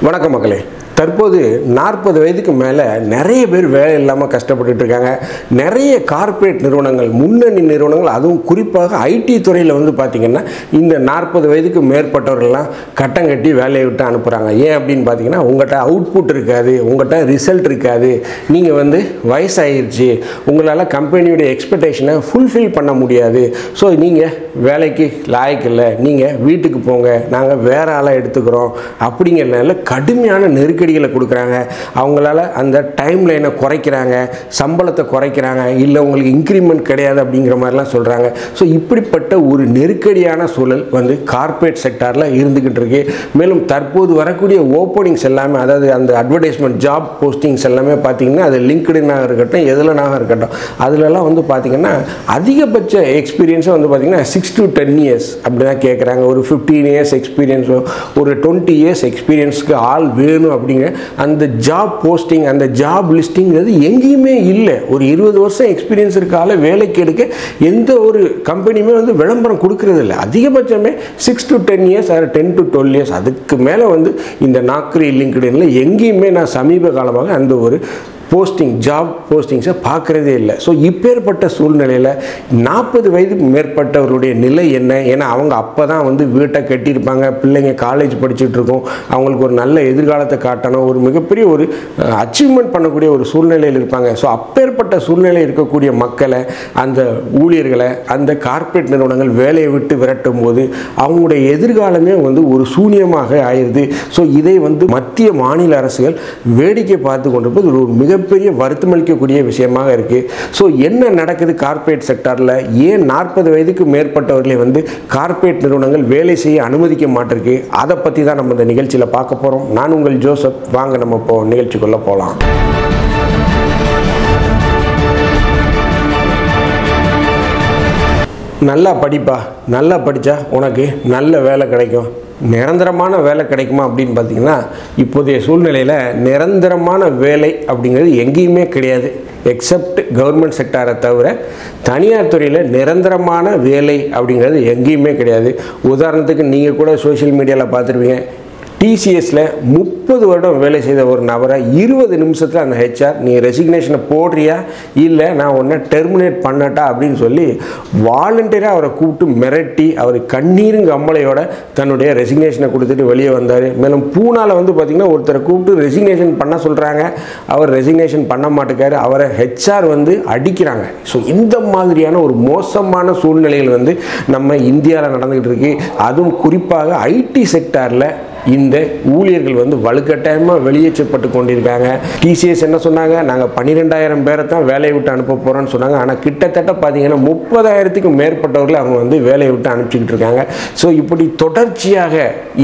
வணக்கம் மக்களே. தற்போது 40 வயதுக்கு மேலே நிறைய பேர் வேலை இல்லாமல் கஷ்டப்பட்டுட்டு இருக்காங்க. நிறைய கார்ப்பரேட் நிறுவனங்கள், முன்னணி நிறுவனங்கள், அதுவும் குறிப்பாக ஐடி துறையில் வந்து பார்த்திங்கன்னா இந்த 40 வயதுக்கு மேற்பட்டவர்கள்லாம் கட்டம் கட்டி வேலையை விட்டு அனுப்புகிறாங்க. ஏன் அப்படின்னு பார்த்தீங்கன்னா, உங்கள்கிட்ட அவுட்புட் இருக்காது, உங்கள்கிட்ட ரிசல்ட் இருக்காது, நீங்கள் வந்து வயசாகிருச்சு, உங்களால் கம்பெனியோடைய எக்ஸ்பெக்டேஷனை ஃபுல்ஃபில் பண்ண முடியாது, ஸோ நீங்கள் வேலைக்கு லாயக்கில்லை, நீங்கள் வீட்டுக்கு போங்க, நாங்கள் வேறு ஆளை எடுத்துக்கிறோம் அப்படிங்கிறதுனால கடுமையான நெருக்கடிகளை கொடுக்குறாங்க. அவங்களால அந்த டைம் லைனை குறைக்கிறாங்க, சம்பளத்தை குறைக்கிறாங்க, இல்லை உங்களுக்கு இன்க்ரிமெண்ட் கிடையாது அப்படிங்கிற மாதிரிலாம் சொல்கிறாங்க. ஸோ இப்படிப்பட்ட ஒரு நெருக்கடியான சூழல் வந்து கார்ப்பரேட் செக்டாரில் இருந்துக்கிட்டு இருக்கு. மேலும் தற்போது வரக்கூடிய ஓப்பனிங்ஸ் எல்லாமே, அதாவது அந்த அட்வர்டைஸ்மெண்ட் ஜாப் போஸ்டிங்ஸ் எல்லாமே பார்த்தீங்கன்னா, அது லிங்க்டின்னாக இருக்கட்டும், எதுலனாக இருக்கட்டும், அதிலெல்லாம் வந்து பார்த்திங்கன்னா அதிகபட்ச எக்ஸ்பீரியன்ஸை வந்து பார்த்திங்கன்னா 6 to 10 இயர்ஸ் அப்படி தான் கேட்குறாங்க. ஒரு 15 இயர்ஸ் எக்ஸ்பீரியன்ஸோ ஒரு 20 இயர்ஸ் எக்ஸ்பீரியன்ஸுக்கு ஆள் வேணும் அப்படிங்க அந்த ஜாப் போஸ்டிங், அந்த ஜாப் லிஸ்டிங்கிறது எங்கேயுமே இல்லை. ஒரு 20 வருஷம் எக்ஸ்பீரியன்ஸ் இருக்கால வேலைக்கு எடுக்க எந்த ஒரு கம்பெனியுமே வந்து விளம்பரம் கொடுக்கறது இல்லை. அதிகபட்சமே 6 to 10 இயர்ஸ், 10 to 12 இயர்ஸ், அதுக்கு மேலே வந்து இந்த நாக்ரி லிங்க்டின்ல எங்கேயுமே நான் சமீப காலமாக அந்த ஒரு போஸ்டிங், ஜாப் போஸ்டிங்ஸை பார்க்குறதே இல்லை. ஸோ இப்பேற்பட்ட சூழ்நிலையில் 40 வயதுக்கு மேற்பட்டவர்களுடைய நிலை என்ன? ஏன்னா அவங்க அப்போ தான் வந்து வீட்டை கட்டியிருப்பாங்க, பிள்ளைங்க காலேஜ் படிச்சுட்டு இருக்கோம், அவங்களுக்கு ஒரு நல்ல எதிர்காலத்தை காட்டணும், ஒரு மிகப்பெரிய ஒரு அச்சீவ்மெண்ட் பண்ணக்கூடிய ஒரு சூழ்நிலையில் இருப்பாங்க. ஸோ அப்பேற்பட்ட சூழ்நிலை இருக்கக்கூடிய மக்களை, அந்த ஊழியர்களை அந்த கார்ப்பரேட் நிறுவனங்கள் வேலையை விட்டு விரட்டும் போது அவங்களுடைய எதிர்காலமே வந்து ஒரு சூனியமாக ஆயிடுது. ஸோ இதை வந்து மத்திய மாநில அரசுகள் வேடிக்கை பார்த்து கொண்டிருப்பது ஒரு மிகப்பெரிய வருத்தமளிக்கக்கூடிய விஷயமாக இருக்குது. ஸோ என்ன நடக்குது கார்ப்பரேட் செக்டாரில்? ஏன் 40 வயதுக்கு மேற்பட்டவர்களை வந்து கார்ப்பரேட் நிறுவனங்கள் வேலை செய்ய அனுமதிக்க மாட்டிருக்கு? அதை பற்றி தான் நம்ம இந்த நிகழ்ச்சியில் பார்க்க போகிறோம். நான் உங்கள் ஜோசப். வாங்க நம்ம இப்போ நிகழ்ச்சிக்குள்ளே போகலாம். நல்லா படிப்பா, நல்லா படித்தா உனக்கு நல்ல வேலை கிடைக்கும். நிரந்தரமான வேலை கிடைக்குமா அப்படின்னு பார்த்தீங்கன்னா, இப்போதைய சூழ்நிலையில் நிரந்தரமான வேலை அப்படிங்கிறது எங்கேயுமே கிடையாது. எக்ஸப்ட் கவர்மெண்ட் செக்டாரை தவிர தனியார் துறையில் நிரந்தரமான வேலை அப்படிங்கிறது எங்கேயுமே கிடையாது. உதாரணத்துக்கு நீங்கள் கூட சோஷியல் மீடியாவில் பார்த்துருவீங்க, டிசிஎஸில் 30 வருடம் வேலை செய்த ஒரு நபரை 20 நிமிஷத்தில் அந்த ஹெச்ஆர், நீ ரெசிக்னேஷனை போடுறியா இல்லை நான் உன்னை டெர்மினேட் பண்ணட்டா அப்படின்னு சொல்லி வாலண்டியராக அவரை கூப்பிட்டு மிரட்டி அவர் கண்ணீரும் கம்பளையோட தன்னுடைய ரெசிக்னேஷனை கொடுத்துட்டு வெளியே வந்தார். மேலும் பூனாவில் வந்து பார்த்திங்கன்னா ஒருத்தரை கூப்பிட்டு ரெசிக்னேஷன் பண்ண சொல்கிறாங்க, அவர் ரெசிக்னேஷன் பண்ண மாட்டேக்காரு, அவரை ஹெச்ஆர் வந்து அடிக்கிறாங்க. ஸோ இந்த மாதிரியான ஒரு மோசமான சூழ்நிலைகள் வந்து நம்ம இந்தியாவில் நடந்துகிட்டு இருக்கு. அதுவும் குறிப்பாக ஐடி செக்டாரில் இந்த ஊழியர்கள் வந்து வலுக்கட்டாயமாக வெளியேற்றப்பட்டு கொண்டிருக்காங்க. டிசிஎஸ் என்ன சொன்னாங்க, நாங்கள் 12,000 பேரை தான் வேலையை விட்டு அனுப்ப போகிறோன்னு சொன்னாங்க. ஆனால் கிட்டத்தட்ட பார்த்தீங்கன்னா 30,000க்கு மேற்பட்டவர்கள் அவங்க வந்து வேலையை விட்டு அனுப்பிச்சிக்கிட்டு இருக்காங்க. ஸோ இப்படி தொடர்ச்சியாக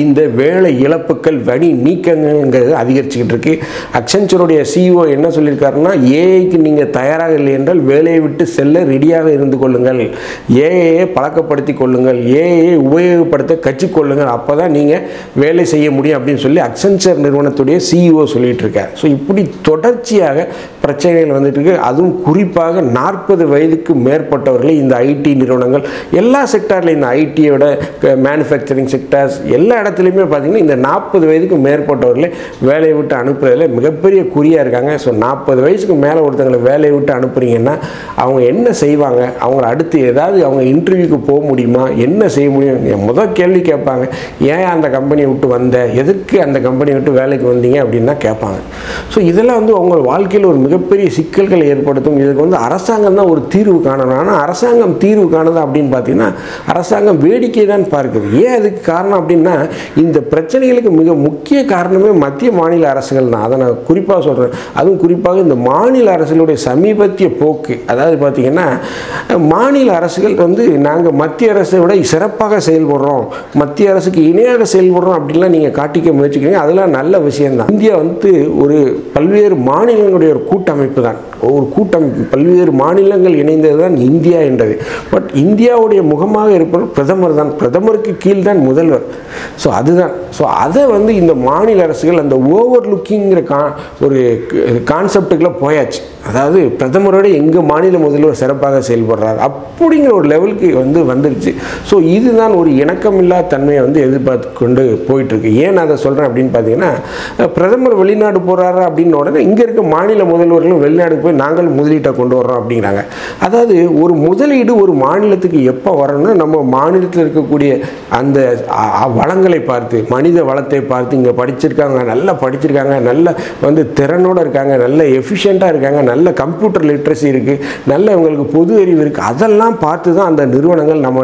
இந்த வேலை இழப்புகள், வரி நீக்கங்கிறது அதிகரிச்சுக்கிட்டு இருக்கு. அக்சென்ச்சருடைய சிஇஓ என்ன சொல்லியிருக்காருன்னா, ஏஐக்கு நீங்கள் தயாராக இல்லை என்றால் வேலையை விட்டு செல்ல ரெடியாக இருந்து கொள்ளுங்கள், ஏஐயை பழக்கப்படுத்தி கொள்ளுங்கள், ஏஐயை உபயோகப்படுத்த கற்றுக்கொள்ளுங்கள், அப்போ தான் நீங்கள் வேலை செய்ய முடியும் அப்படின்னு சொல்லி அக்சென்ச்சர் நிறுவனத்துடைய சிஇஓ சொல்லிட்டு இருக்கார். ஸோ இப்படி தொடர்ச்சியாக பிரச்சனைகள் வந்துட்டு இருக்கு. அதுவும் குறிப்பாக 40 வயதுக்கு மேற்பட்டவர்களை இந்த ஐடி நிறுவனங்கள் எல்லா செக்டார்லையும், இந்த ஐடியோட மேனுஃபேக்சரிங் செக்டார்ஸ் எல்லா இடத்துலையுமே பார்த்தீங்கன்னா இந்த 40 வயதுக்கு மேற்பட்டவர்களை வேலையை விட்டு அனுப்புறதுல மிகப்பெரிய குறியாக இருக்காங்க. ஸோ 40 வயசுக்கு மேலே ஒருத்தங்களை வேலையை விட்டு அனுப்புறீங்கன்னா அவங்க என்ன செய்வாங்க? அவங்கள அடுத்து ஏதாவது அவங்க இன்டர்வியூக்கு போக முடியுமா? என்ன செய்ய முடியும்? முதல் கேள்வி கேட்பாங்க, ஏன் அந்த கம்பெனியை விட்டு வந்த, எதுக்கு அந்த கம்பெனியை விட்டு வேலைக்கு வந்தீங்க அப்படின்னு தான் கேட்பாங்க. ஸோ இதெல்லாம் வந்து அவங்க வாழ்க்கையில் ஒரு மிகப்பெரிய சிக்கல்களை ஏற்படுத்தும். இதுக்கு வந்து அரசாங்கம் தான் ஒரு தீர்வு காணணும். ஆனால் அரசாங்கம் தீர்வு காணுதா அப்படின்னு பார்த்தீங்கன்னா, அரசாங்கம் வேடிக்கை தான் பார்க்குது. ஏன் அதுக்கு காரணம் அப்படின்னா, இந்த பிரச்சனைகளுக்கு மிக முக்கிய காரணமே மத்திய மாநில அரசுகள் தான். அதை நான் குறிப்பாக சொல்கிறேன். அதுவும் குறிப்பாக இந்த மாநில அரசுகளுடைய சமீபத்திய போக்கு. அதாவது பார்த்தீங்கன்னா, மாநில அரசுகள் வந்து நாங்கள் மத்திய அரசை விட சிறப்பாக செயல்படுறோம், மத்திய அரசுக்கு இணையாக செயல்படுறோம் அப்படின்லாம் நீங்கள் காட்டிக்க முயற்சிக்கிறீங்க. அதெல்லாம் நல்ல விஷயம்தான். இந்தியா வந்து ஒரு பல்வேறு மாநிலங்களுடைய ஒரு கூட்டமைப்பு தான், ஒரு கூட்டமைப்பு, பல்வேறு மாநிலங்கள் இணைந்தது தான் இந்தியா என்றது. பட் இந்தியாவுடைய முகமாக இருப்பவர் பிரதமர் தான், பிரதமருக்கு கீழ் தான் முதல்வர். ஸோ அதுதான். ஸோ அதை வந்து இந்த மாநில அரசுகள் அந்த ஓவர் லுக்கிங்கிற ஒரு கான்செப்டுக்குள்ளே போயாச்சு. அதாவது பிரதமரோட எங்கள் மாநில முதல்வர் சிறப்பாக செயல்படுறார் அப்படிங்கிற ஒரு லெவலுக்கு வந்துருச்சு. ஸோ இதுதான் ஒரு இணக்கமில்லா தன்மையை எதிர்பார்த்து கொண்டு போயிட்டு போயிட்டுருக்கு. ஏன் நான் அதை சொல்கிறேன் அப்படின்னு பார்த்தீங்கன்னா, பிரதமர் வெளிநாடு போகிறாரு அப்படின்னு உடனே இங்கே இருக்க மாநில முதல்வர்களும் வெளிநாடுக்கு போய் நாங்கள் முதலீட்டை கொண்டு வர்றோம் அப்படிங்கிறாங்க. அதாவது ஒரு முதலீடு ஒரு மாநிலத்துக்கு எப்போ வரணும்னா, நம்ம மாநிலத்தில் இருக்கக்கூடிய அந்த வளங்களை பார்த்து, மனித வளத்தை பார்த்து, இங்கே படிச்சிருக்காங்க, நல்லா படிச்சிருக்காங்க, நல்ல திறனோடு இருக்காங்க, நல்ல எஃபிஷியண்ட்டாக இருக்காங்க, நல்ல கம்ப்யூட்டர் லிட்ரஸி இருக்குது, நல்ல இவங்களுக்கு பொது அறிவு இருக்குது, அதெல்லாம் பார்த்து தான் அந்த நிறுவனங்கள் நம்ம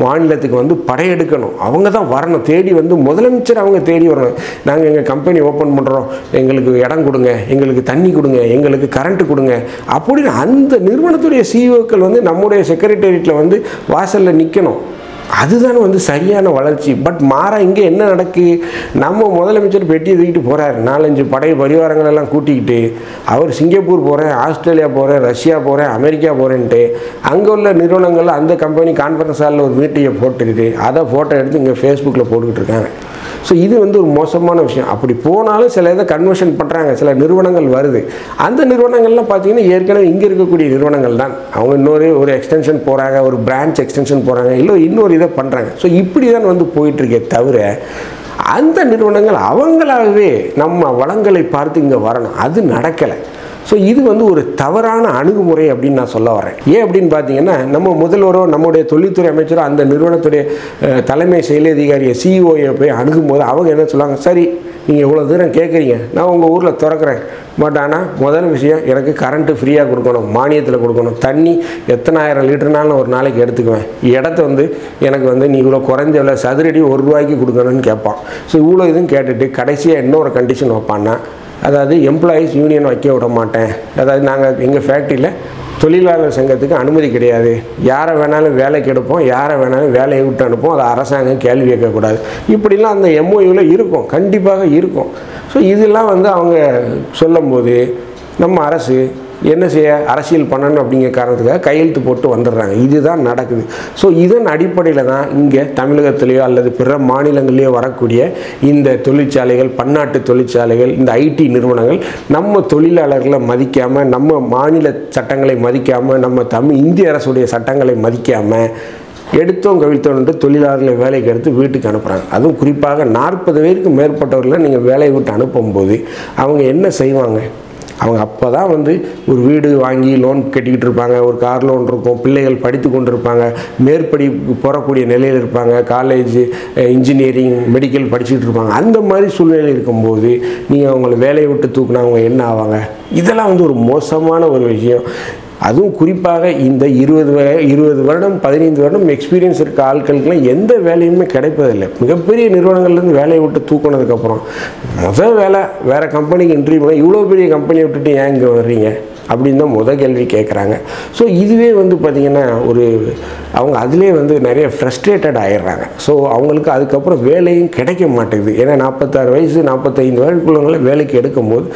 மாநிலத்துக்கு படையெடுக்கணும். அவங்க தான் வரணும், தேடி முதலமைச்சர் அவங்க தேடி வரணும். நாங்கள் எங்கள் கம்பெனி ஓப்பன் பண்ணுறோம், எங்களுக்கு இடம் கொடுங்க, எங்களுக்கு தண்ணி கொடுங்க, எங்களுக்கு கரண்ட்டு கொடுங்க அப்படின்னு அந்த நிறுவனத்துடைய சிஇஓக்கள் நம்முடைய செக்ரட்டேரியட்டில் வாசலில் நிற்கணும். அதுதான் சரியான வளர்ச்சி. பட் மாறா இங்கே என்ன நடக்கு, நம்ம முதலமைச்சர் பெட்டியை தூக்கிட்டு போகிறார், 4-5 படை பரிவாரங்களெல்லாம் கூட்டிக்கிட்டு அவர் சிங்கப்பூர் போகிறேன், ஆஸ்திரேலியா போகிறேன், ரஷ்யா போகிறேன், அமெரிக்கா போகிறேன்ட்டு அங்கே உள்ள நிறுவனங்கள் அந்த கம்பெனி கான்ஃபரன்ஸ் ஹாலில் ஒரு மீட்டிங்கை போட்டுக்கிட்டு அதை ஃபோட்டோ எடுத்து இங்கே ஃபேஸ்புக்கில் போட்டுக்கிட்டு இருக்காங்க. ஸோ இது ஒரு மோசமான விஷயம். அப்படி போனாலும் சில இதை கன்வர்ஷன் பண்ணுறாங்க, சில நிறுவனங்கள் வருது. அந்த நிறுவனங்கள்லாம் பார்த்தீங்கன்னா ஏற்கனவே இங்கே இருக்கக்கூடிய நிறுவனங்கள் தான். அவங்க ஒரு எக்ஸ்டென்ஷன் போகிறாங்க, ஒரு பிரான்ச் எக்ஸ்டென்ஷன் போகிறாங்க, இல்லை இன்னொரு இதை பண்ணுறாங்க. ஸோ இப்படி தான் போயிட்டுருக்கே தவிர அந்த நிறுவனங்கள் அவங்களாகவே நம்ம வளங்களை பார்த்து இங்கே வரணும், அது நடக்கலை. ஸோ இது ஒரு தவறான அணுகுமுறை அப்படின்னு நான் சொல்ல வரேன். ஏன் அப்படின்னு பார்த்தீங்கன்னா, நம்ம முதல்வரோ நம்முடைய தொழில்துறை அமைச்சரோ அந்த நிறுவனத்துடைய தலைமை செயல் அதிகாரியை சிஇஓயை போய் அணுகும்போது அவங்க என்ன சொல்லுவாங்க, சரி நீங்கள் இவ்வளோ தூரம் கேட்குறீங்க, நான் உங்கள் ஊரில் திறக்கிறேன், பட் ஆனால் முதல் விஷயம் எனக்கு கரண்ட்டு ஃப்ரீயாக கொடுக்கணும், மானியத்தில் கொடுக்கணும், தண்ணி எத்தனாயிரம் லிட்டர்னாலும் ஒரு நாளைக்கு எடுத்துக்குவேன், இடத்த எனக்கு நீ இவ்வளோ குறைஞ்ச விலை சதுரடி ₹1 கொடுக்கணும்னு கேட்பான். ஸோ இவ்வளோ இதுவும் கேட்டுட்டு கடைசியாக இன்னொரு கண்டிஷன் வைப்பான்னா, அதாவது எம்ப்ளாயீஸ் யூனியன் வைக்க விட மாட்டேன், அதாவது நாங்கள் எங்கள் ஃபேக்ட்ரியில் தொழிலாளர் சங்கத்துக்கு அனுமதி கிடையாது, யாரை வேணாலும் வேலைக்கு எடுப்போம், யாரை வேணாலும் வேலையை விட்டு அனுப்போம், அதை அரசாங்கம் கேள்வி கேட்கக்கூடாது, இப்படிலாம் அந்த எம்ஓயூவில் இருக்கும், கண்டிப்பாக இருக்கும். ஸோ இதெல்லாம் அவங்க சொல்லும்போது நம்ம அரசு என்ன செய்ய, அரசியல் பண்ணணும் அப்படிங்கிற காரணத்துக்காக கையெழுத்து போட்டு வந்துடுறாங்க. இதுதான் நடக்குது. ஸோ இதன் அடிப்படையில் தான் இங்கே தமிழகத்திலேயோ அல்லது பிற மாநிலங்களிலேயோ வரக்கூடிய இந்த தொழிற்சாலைகள், பன்னாட்டு தொழிற்சாலைகள், இந்த ஐடி நிறுவனங்கள் நம்ம தொழிலாளர்களை மதிக்காமல், நம்ம மாநில சட்டங்களை மதிக்காமல், நம்ம இந்திய அரசுடைய சட்டங்களை மதிக்காமல் எடுத்தோம் கவிழ்த்தோன்ட்டு தொழிலாளர்களை வேலைக்கு எடுத்து வீட்டுக்கு அனுப்புகிறாங்க. அதுவும் குறிப்பாக 40 பேருக்கு மேற்பட்டவர்களை நீங்கள் வேலையை விட்டு அனுப்பும்போது அவங்க என்ன செய்வாங்க, அவங்க அப்போ தான் ஒரு வீடு வாங்கி லோன் கட்டிக்கிட்டு இருப்பாங்க, ஒரு கார் லோன் இருக்கும், பிள்ளைகள் படித்து கொண்டு இருப்பாங்க, மேற்படிப்பு போகக்கூடிய நிலையில் இருப்பாங்க, காலேஜ் இன்ஜினியரிங் மெடிக்கல் படிச்சுட்டு இருப்பாங்க. அந்த மாதிரி சூழ்நிலை இருக்கும்போது நீங்கள் அவங்கள வேலையை விட்டு தூக்குனா அவங்க என்ன ஆவாங்க? இதெல்லாம் ஒரு மோசமான ஒரு விஷயம். அதுவும் குறிப்பாக இந்த 20 வருடம் 15 வருடம் எக்ஸ்பீரியன்ஸ் இருக்க ஆட்களுக்கெல்லாம் எந்த வேலையுமே கிடைப்பதில்லை. மிகப்பெரிய நிறுவனங்கள்லேருந்து வேலையை விட்டு தூக்கினதுக்கப்புறம் முதல் வேலை வேறு கம்பெனிக்கு இன்டர்வியூ பண்ணால் இவ்வளோ பெரிய கம்பெனியை விட்டுட்டு ஏன் இங்கே வர்றீங்க அப்படின்னு தான் முதல் கேள்வி கேட்குறாங்க. ஸோ இதுவே பார்த்திங்கன்னா அவங்க அதிலே நிறைய ஃப்ரஸ்ட்ரேட்டட் ஆகிடுறாங்க. ஸோ அவங்களுக்கு அதுக்கப்புறம் வேலையும் கிடைக்க மாட்டேங்குது. ஏன்னா 46 வயசு 45 வயதுக்குள்ளவங்கள வேலைக்கு எடுக்கும்போது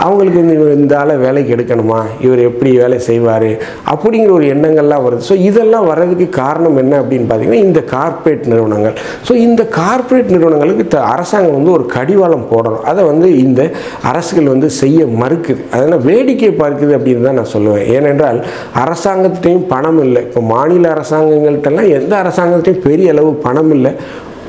அவங்களுக்கு இந்த ஆளை வேலைக்கு எடுக்கணுமா, இவர் எப்படி வேலை செய்வார் அப்படிங்கிற ஒரு எண்ணங்கள்லாம் வருது. ஸோ இதெல்லாம் வர்றதுக்கு காரணம் என்ன அப்படின்னு பார்த்தீங்கன்னா இந்த கார்ப்பரேட் நிறுவனங்கள். ஸோ இந்த கார்ப்பரேட் நிறுவனங்களுக்கு அரசாங்கம் ஒரு கடிவாளம் போடணும். அதை இந்த அரசுகள் செய்ய மறுக்குது. அதனால் வேடிக்கை பார்க்குது அப்படின்னு தான் நான் சொல்லுவேன். ஏனென்றால் அரசாங்கத்திட்டையும் பணம் இல்லை. இப்போ மாநில அரசாங்கங்கள்ட்டெல்லாம் எந்த அரசாங்கத்திட்டையும் பெரிய அளவு பணம் இல்லை.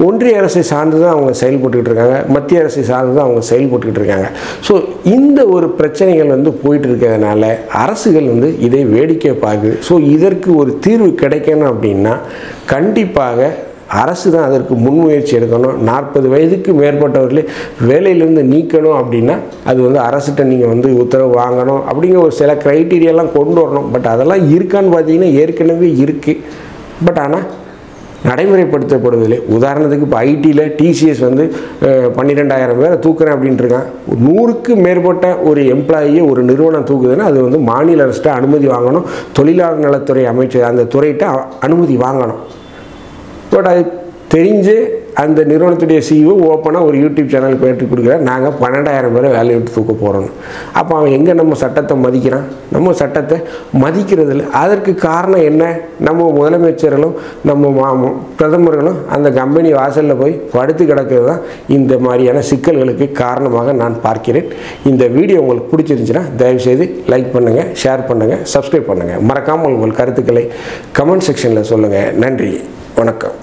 ஒன்றிய அரசை சார்ந்து தான் அவங்க செயல்பட்டுக்கிட்டு இருக்காங்க, மத்திய அரசை சார்ந்து தான் அவங்க செயல்பட்டுக்கிட்டு இருக்காங்க. ஸோ இந்த ஒரு பிரச்சனைகள் போயிட்டு இருக்கிறதுனால அரசுகள் இதை வேடிக்கை பார்க்குது. ஸோ இதற்கு ஒரு தீர்வு கிடைக்கணும் அப்படின்னா கண்டிப்பாக அரசு தான் அதற்கு முன்முயற்சி எடுக்கணும். 40 வயதுக்கு மேற்பட்டவர்களே வேலையிலேருந்து நீக்கணும் அப்படின்னா அது அரசுகிட்ட நீங்கள் உத்தரவு வாங்கணும் அப்படிங்கிற ஒரு சில க்ரைட்டீரியாலாம் கொண்டு வரணும். பட் அதெல்லாம் இருக்கான்னு பார்த்தீங்கன்னா ஏற்கனவே இருக்குது. பட் ஆனால் நடைமுறைப்படுத்தப்படுவதில்லை. உதாரணத்துக்கு இப்போ ஐடியில் டிசிஎஸ் 12,000 பேரை தூக்குறேன் அப்படின்ட்டு இருக்கான். 100க்கு மேற்பட்ட ஒரு எம்ப்ளாயியை ஒரு நிறுவனம் தூக்குதுன்னா அது மாநில அரசிட்ட அனுமதி வாங்கணும், தொழிலாளர் நலத்துறை அமைச்சர் அந்த துறையிட்ட அனுமதி வாங்கணும். பட் அது தெரிஞ்சு அந்த நிறுவனத்துடைய சிஇஓ ஓப்பனாக ஒரு யூடியூப் சேனல் பேட்டி கொடுக்குறார், நாங்கள் 12,000 பேரை வேலையை விட்டு தூக்க போகிறோன்னு. அப்போ அவன் எங்கே நம்ம சட்டத்தை மதிக்கிறான்? நம்ம சட்டத்தை மதிக்கிறதில்ல. அதற்கு காரணம் என்ன? நம்ம முதலமைச்சர்களும் நம்ம பிரதமர்களும் அந்த கம்பெனி வாசலில் போய் படுத்து கிடக்கிறது தான் இந்த மாதிரியான சிக்கல்களுக்கு காரணமாக நான் பார்க்கிறேன். இந்த வீடியோ உங்களுக்கு பிடிச்சிருந்துச்சுன்னா தயவுசெய்து லைக் பண்ணுங்கள், ஷேர் பண்ணுங்கள், சப்ஸ்கிரைப் பண்ணுங்கள். மறக்காமல் உங்கள் கருத்துக்களை கமெண்ட் செக்ஷனில் சொல்லுங்கள். நன்றி, வணக்கம்.